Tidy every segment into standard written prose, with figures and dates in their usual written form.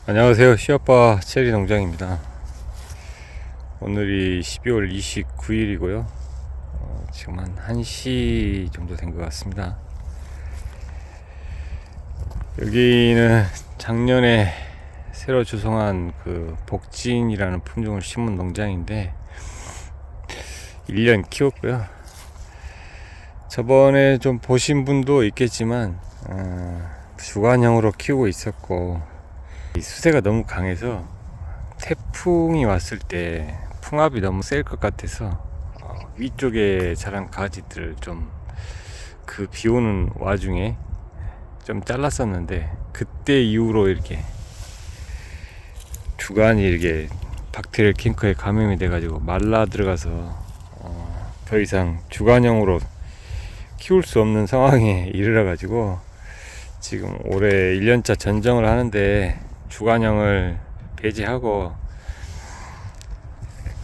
안녕하세요. 시아빠 체리 농장입니다. 오늘이 12월 29일이고요. 지금 한 1시 정도 된 것 같습니다. 여기는 작년에 새로 조성한 그 복진이라는 품종을 심은 농장인데 1년 키웠고요. 저번에 좀 보신 분도 있겠지만 주관형으로 키우고 있었고, 이 수세가 너무 강해서 태풍이 왔을 때 풍압이 너무 셀 것 같아서 위쪽에 자란 가지들을 좀 그 비 오는 와중에 좀 잘랐었는데, 그때 이후로 이렇게 주간이 이렇게 박테리아 캔커에 감염이 돼가지고 말라 들어가서 더 이상 주간형으로 키울 수 없는 상황에 이르러가지고 지금 올해 1년차 전정을 하는데 주간형을 배제하고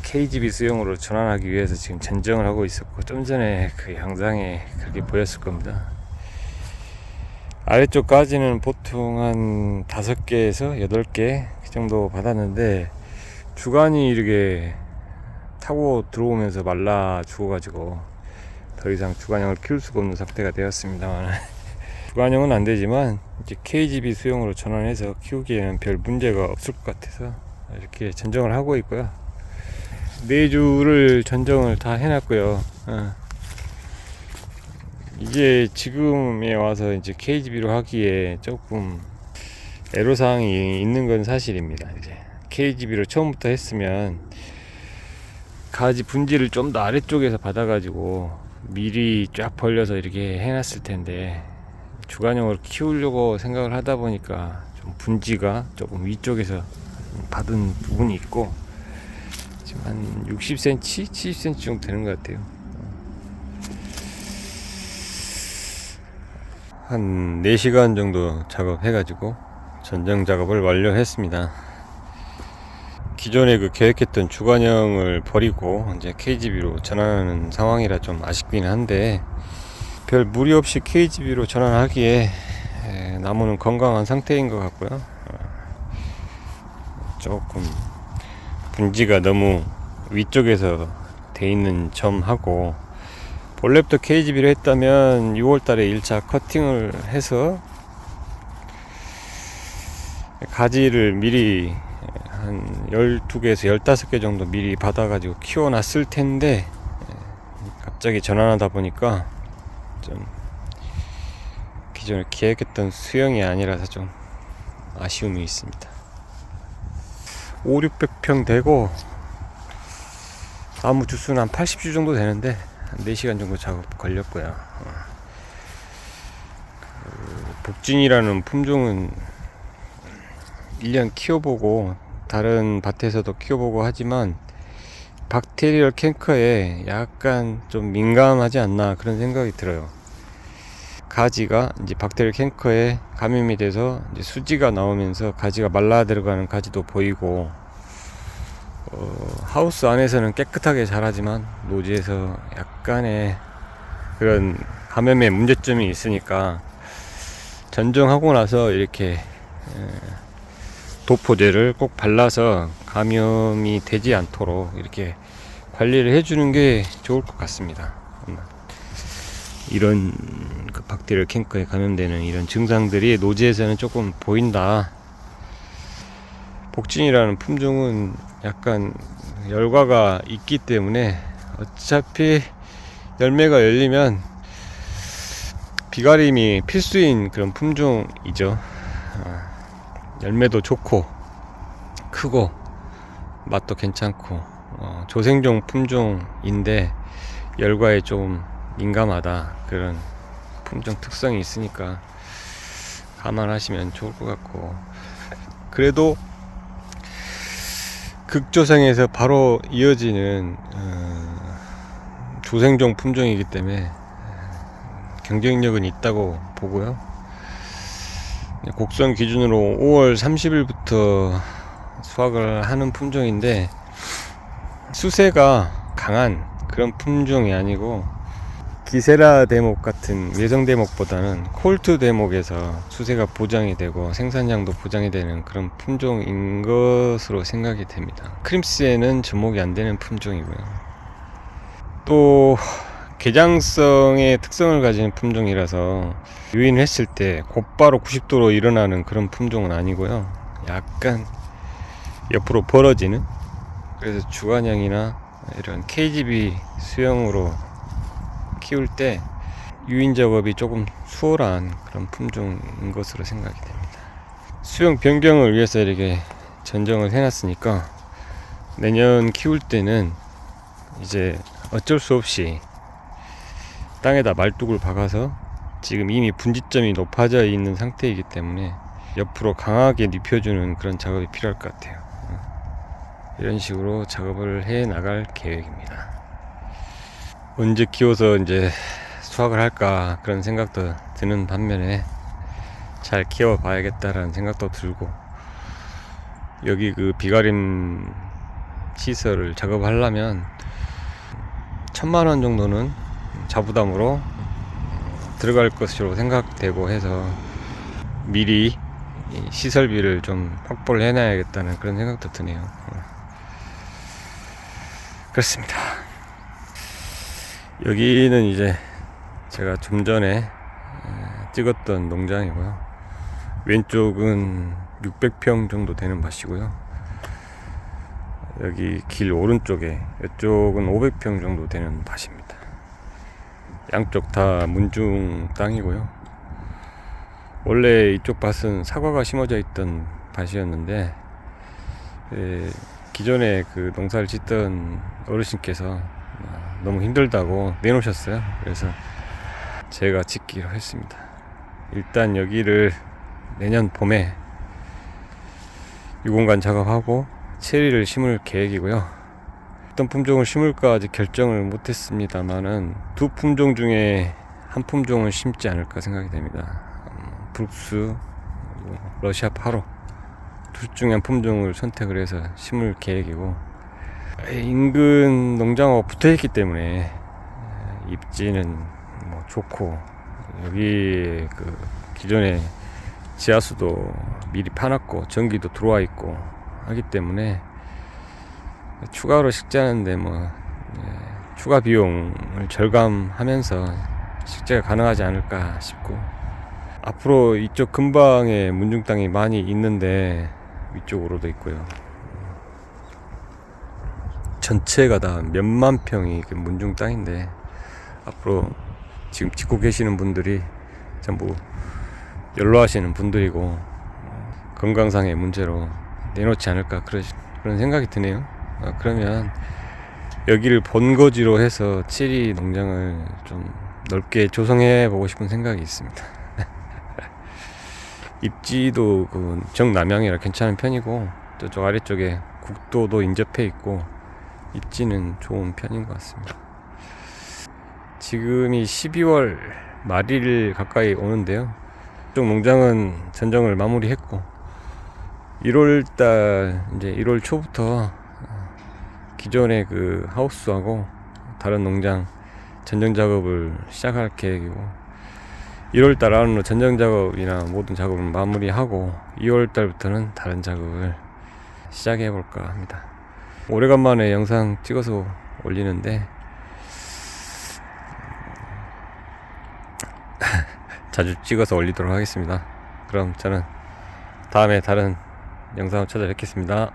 KGB 수용으로 전환하기 위해서 지금 전정을 하고 있었고, 좀 전에 그 영상에 그렇게 보였을 겁니다. 아래쪽까지는 보통 한 5개에서 8개 그 정도 받았는데, 주간이 이렇게 타고 들어오면서 말라 죽어가지고 더 이상 주간형을 키울 수가 없는 상태가 되었습니다만 주간형은 안 되지만 이제 KGB 수용으로 전환해서 키우기에는 별 문제가 없을 것 같아서 이렇게 전정을 하고 있고요. 4주를 전정을 다 해놨고요. 이게 지금에 와서 이제 KGB로 하기에 조금 애로사항이 있는 건 사실입니다. 이제 KGB로 처음부터 했으면 가지 분지를 좀 더 아래쪽에서 받아가지고 미리 쫙 벌려서 이렇게 해놨을 텐데, 주간형으로 키우려고 생각을 하다 보니까 좀 분지가 조금 위쪽에서 받은 부분이 있고, 지금 한 60cm, 70cm 정도 되는 것 같아요. 한 4시간 정도 작업해가지고 전정 작업을 완료했습니다. 기존에 그 계획했던 주간형을 버리고 이제 KGB로 전환하는 상황이라 좀 아쉽긴 한데, 별 무리 없이 KGB로 전환하기에 나무는 건강한 상태인 것 같고요. 조금 분지가 너무 위쪽에서 돼 있는 점하고, 본래부터 KGB로 했다면 6월달에 1차 커팅을 해서 가지를 미리 한 12개에서 15개 정도 미리 받아가지고 키워놨을 텐데, 갑자기 전환하다 보니까 좀 기존에 계획했던 수영이 아니라서 좀 아쉬움이 있습니다. 5,600평 되고 나무 주수는 한 80주 정도 되는데 한 4시간 정도 작업 걸렸고요. 복진이라는 품종은 1년 키워보고 다른 밭에서도 키워보고 하지만 박테리얼 캔커에 약간 좀 민감하지 않나 그런 생각이 들어요. 가지가 이제 박테리얼 캔커에 감염이 돼서 이제 수지가 나오면서 가지가 말라 들어가는 가지도 보이고, 하우스 안에서는 깨끗하게 자라지만 노지에서 약간의 그런 감염의 문제점이 있으니까 전정하고 나서 이렇게 도포제를 꼭 발라서 감염이 되지 않도록 이렇게 관리를 해주는 게 좋을 것 같습니다. 이런 그 박테리얼 캔커에 감염되는 이런 증상들이 노지에서는 조금 보인다. 복진이라는 품종은 약간 열과가 있기 때문에 어차피 열매가 열리면 비가림이 필수인 그런 품종이죠. 열매도 좋고 크고 맛도 괜찮고 조생종 품종인데 열과에 좀 민감하다, 그런 품종 특성이 있으니까 감안하시면 좋을 것 같고, 그래도 극조생에서 바로 이어지는 조생종 품종이기 때문에 경쟁력은 있다고 보고요. 곡선 기준으로 5월 30일부터 수확을 하는 품종인데, 수세가 강한 그런 품종이 아니고 기세라 대목 같은 외성 대목보다는 콜트 대목에서 수세가 보장이 되고 생산량도 보장이 되는 그런 품종인 것으로 생각이 됩니다. 크림스에는 접목이 안 되는 품종이고요. 또 개장성의 특성을 가진 품종이라서 유인했을 때 곧바로 90도로 일어나는 그런 품종은 아니고요. 약간 옆으로 벌어지는, 그래서 주관형이나 이런 KGB 수형으로 키울 때 유인 작업이 조금 수월한 그런 품종인 것으로 생각이 됩니다. 수형 변경을 위해서 이렇게 전정을 해놨으니까 내년 키울 때는 이제 어쩔 수 없이 땅에다 말뚝을 박아서, 지금 이미 분지점이 높아져 있는 상태이기 때문에 옆으로 강하게 눕혀주는 그런 작업이 필요할 것 같아요. 이런 식으로 작업을 해 나갈 계획입니다. 언제 키워서 이제 수확을 할까 그런 생각도 드는 반면에 잘 키워 봐야겠다라는 생각도 들고, 여기 그 비가림 시설을 작업하려면 1000만원 정도는 자부담으로 들어갈 것으로 생각되고 해서 미리 시설비를 좀 확보를 해놔야겠다는 그런 생각도 드네요. 그렇습니다. 여기는 이제 제가 좀 전에 찍었던 농장이고요. 왼쪽은 600평 정도 되는 밭이고요. 여기 길 오른쪽에, 이쪽은 500평 정도 되는 밭입니다. 양쪽 다 문중 땅이고요. 원래 이쪽 밭은 사과가 심어져 있던 밭이었는데, 기존에 그 농사를 짓던 어르신께서 너무 힘들다고 내놓으셨어요. 그래서 제가 짓기로 했습니다. 일단 여기를 내년 봄에 유공간 작업하고 체리를 심을 계획이고요. 어떤 품종을 심을까 아직 결정을 못했습니다만은 두 품종 중에 한 품종은 심지 않을까 생각이 됩니다. 브룩스, 러시아 8호 둘 중에 한 품종을 선택을 해서 심을 계획이고, 인근 농장하고 붙어있기 때문에 입지는 뭐 좋고, 여기 그 기존에 지하수도 미리 파놨고 전기도 들어와 있고 하기 때문에 추가로 식재하는데 뭐 추가 비용을 절감하면서 식재가 가능하지 않을까 싶고, 앞으로 이쪽 근방에 문중 땅이 많이 있는데 위쪽으로도 있고요. 전체가 다 몇만 평이 문중 땅인데, 앞으로 지금 짓고 계시는 분들이 전부 연로하시는 분들이고 건강상의 문제로 내놓지 않을까 그런 생각이 드네요. 그러면 여기를 본거지로 해서 체리 농장을 좀 넓게 조성해 보고 싶은 생각이 있습니다. 입지도 그 정남향이라 괜찮은 편이고, 저쪽 아래쪽에 국도도 인접해 있고 입지는 좋은 편인 것 같습니다. 지금이 12월 말일 가까이 오는데요. 이쪽 농장은 전정을 마무리했고 1월달 이제 1월 초부터 기존의 그 하우스하고 다른 농장 전정 작업을 시작할 계획이고, 1월달 안으로 전정 작업이나 모든 작업을 마무리하고 2월달부터는 다른 작업을 시작해 볼까 합니다. 오래간만에 영상 찍어서 올리는데 자주 찍어서 올리도록 하겠습니다. 그럼 저는 다음에 다른 영상을 찾아뵙겠습니다.